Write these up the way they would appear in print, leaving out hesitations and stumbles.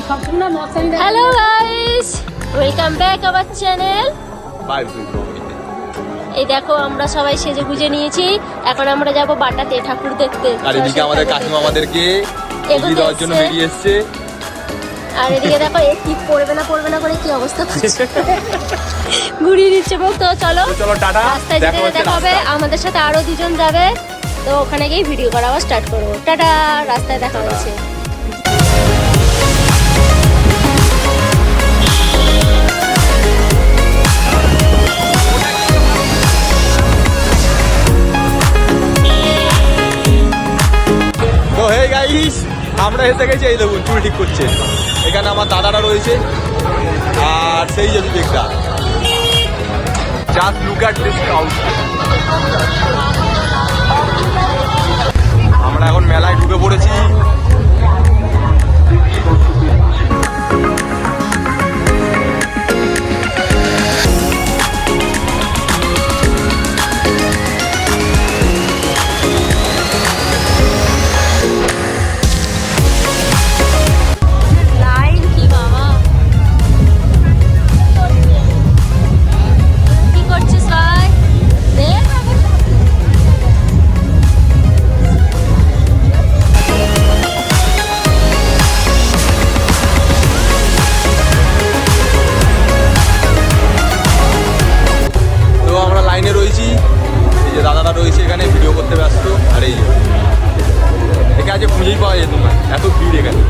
Hello guys, welcome back our channel. এই দেখো আমরা সবাই সেজে গুজে নিয়েছি, এখন আমরা যাব বাটাতে ঠাকুর দেখতে। আর এদিকে আমাদের কাকিমা আমাদেরকে এগিয়ে দেওয়ার জন্য বেরিয়ে এসছে। আর এদিকে দেখো এ কি পড়বে না করে কি অবস্থা করছে, ঘুরিয়ে নিচ্ছে বউ। তো চলো টাটা, রাস্তায় যেতে দেখা হবে। আমাদের সাথে আরো দুজন যাবে, তো ওখানে গিয়ে ভিডিও করা আবার স্টার্ট করবো। টাটা, রাস্তায় দেখা হচ্ছে। তো হে গাইস, আমরা এসে গেছি। এই দেখুন চুল ঠিক করছে। এখানে আমার দাদারা রয়েছে আর সেই যে বিবেকদা। Just look at this crowd. আমরা এখন মেলায় ঢুকে পড়েছি। দাদারা রয়েছে এখানে ভিডিও করতে ব্যস্ত। আর এই এখানে আজ খুঁজেই পাওয়া যেত না, এত ভিড় এখানে।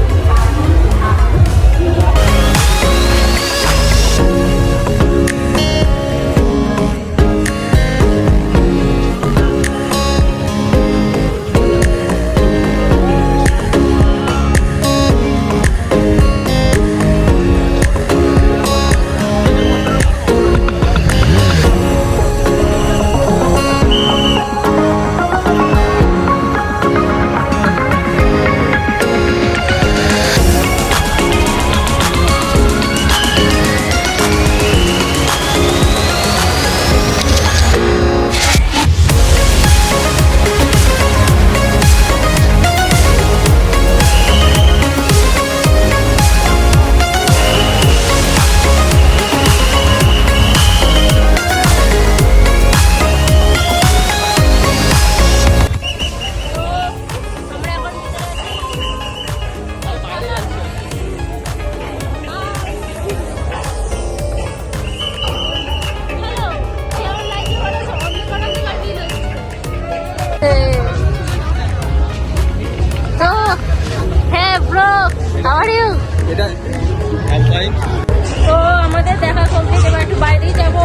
তো আমাদের দেখা কমপ্লিট, এবার একটু বাইরেই যাবো,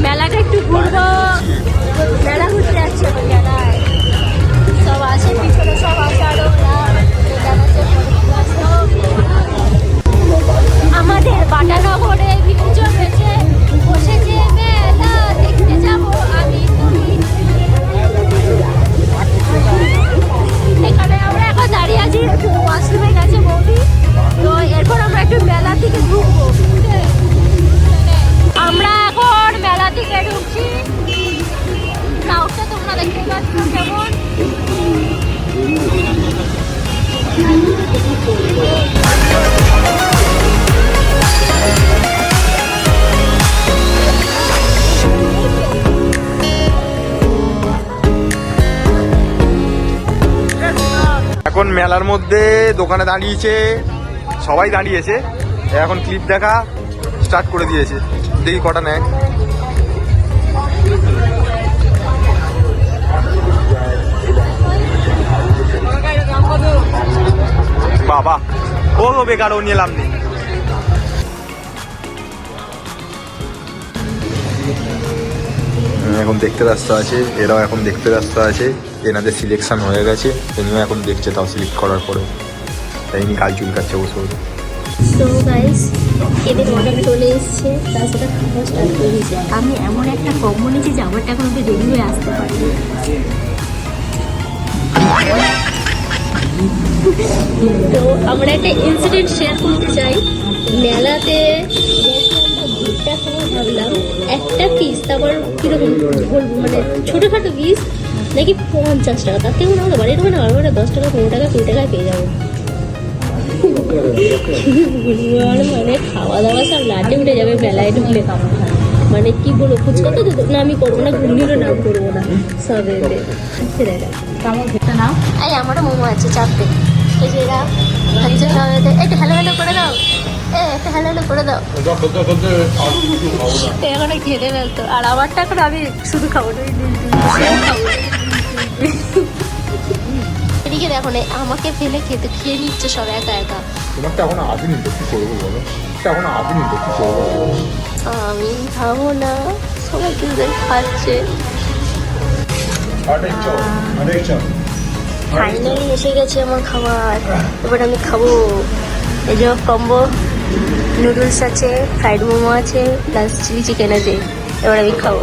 মেলাটা একটু ঘুরবো। মেলা ঘুরতে যাচ্ছে, মেলায় সব আছে, পিছনে সব আছে। আরো আমাদের বাটানগরে ভিড় হয়েছে, বসেছে মেলা দেখতে যাবো আমি তুমি। এখানে আমরা এখন দাঁড়িয়ে আছি, ওয়াশরুমে গেছে বৌদি। তো এরপর আমরা একটু মেলা থেকে ঢুকবো। আমরা এখন মেলা থেকে ঢুকছি। ক্রাউডটা তোমরা দেখতে পাচ্ছ কেমন। এখন মেলার মধ্যে দোকানে দাঁড়িয়েছে, সবাই দাঁড়িয়েছে। এখন ক্লিপ দেখা স্টার্ট করে দিয়েছে, দেখি কটা নেয়। বাবা ও বেকার, ও নিলাম নেই। এখন দেখতে ব্যস্ত আছে, এরাও এখন দেখতে ব্যস্ত আছে। এনাদের সিলেকশন হয়ে গেছে, এনিও এখন দেখছে, তাও সিলেক্ট করার পরে তাই নি কাল চুলকাচ্ছে বসে বসে। তো গাইস, এদের অর্ডার চলে এসছে, তার সাথে খাওয়া স্টার্ট করে দিয়েছে। আমি এমন একটা কম্বো নিয়েছি যে আমারটা এখন অব্দি রেডি হয়ে আসতে পারি। তো আমরা একটা ইনসিডেন্ট শেয়ার করতে চাই। মেলাতে ভিড়টার সময় ভাবলাম একটা পিস, তারপর কিরকম বলবো, মানে ছোটোখাটো পিস নাকি 50 টাকা, তার থেকে মনে হলো বাড়ির দোকানে আরো 10 টাকা 15 টাকা 20 টাকায় পেয়ে যাবো। বলবো আর মানে খাওয়া দাওয়া সব লাটে উঠে যাবে মেলায় ঢুকলে। মানে কি বলবো, ফুচকা তো না আমি করবো না, ঘুগনিরও নাম করবো না, সব এতে কেমন খেতে নাও? এই আমারও মোমো আছে চারটে, এই যে এরা খাচ্ছে সব এতে। একটু হ্যালো হ্যালো করে দাও, একটা হ্যালো হ্যালো করে দাও। এখন খেতে ফেলতো, আর আমারটা এখন আমি শুধু খাবো না, সেও খাবো। এদিকে দেখো না, আমাকে ফেলে খেয়ে নিচ্ছে সব একা একা। তোমারটা এখন আসেনি তো, কি করবো বলো? এখন আসেনি তো, কি করবো বলো? আমি খাবো না, সবাই কিন্তু খাচ্ছে। ফাইনালি এসে গেছে আমার খাবার, এবার আমি খাবো। এই যে কম্বো নুডলস আছে, ফ্রাইড মোমো আছে, প্লাস চিলি চিকেন আছে, এবার আমি খাবো।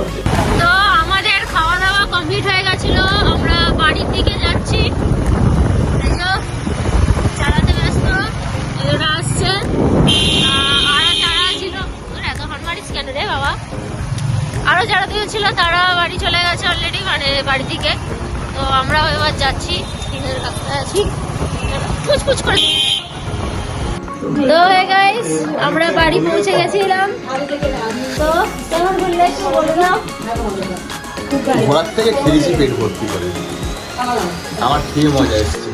তো আমাদের খাওয়া দাওয়া কমপ্লিট হয়ে গেছিল, আমরা বাড়ির দিকে যাচ্ছি। এই যে চালাতে ব্যস্ত, এরা আসছে, আর তারা ছিল এত হর্ন মারিস কেন রে বাবা। আরো যারা ছিল তারা বাড়ি চলে গেছে অলরেডি, মানে বাড়ি থেকে। তো আমরা এবার যাচ্ছি, স্ক্রিনের কাছে আছি, পুচপুচ করে। তো গাইস আমরা বাড়ি পৌঁছে গেছিলাম। তো কেমন বললে একটু বলে দাও। ঘোড়ার থেকে খেয়েছি পেট ভর্তি করে, আমার খেয়ে মজা এসছে।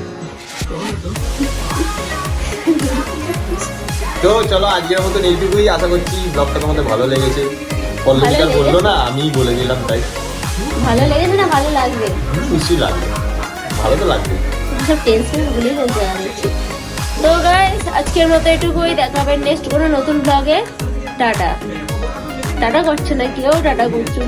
তো চলো আজকের মতন এইটুকুই, আশা করছি ব্লগটা তোমাদের ভালো লেগেছে। পল্লবীটা বললো না, আমি বলে দিলাম, তাই ভালো লেগেছে না ভালো লাগবে? খুশি লাগবে, ভালো তো লাগবে। সব টেনশন ভুলে বলতে যাচ্ছি। তো গাইস আজকের মতো এটুকুই, দেখা হবে নেক্সট কোনো নতুন ব্লগে। টাটা। টাটা করছে না কেউ, টাটা করছো।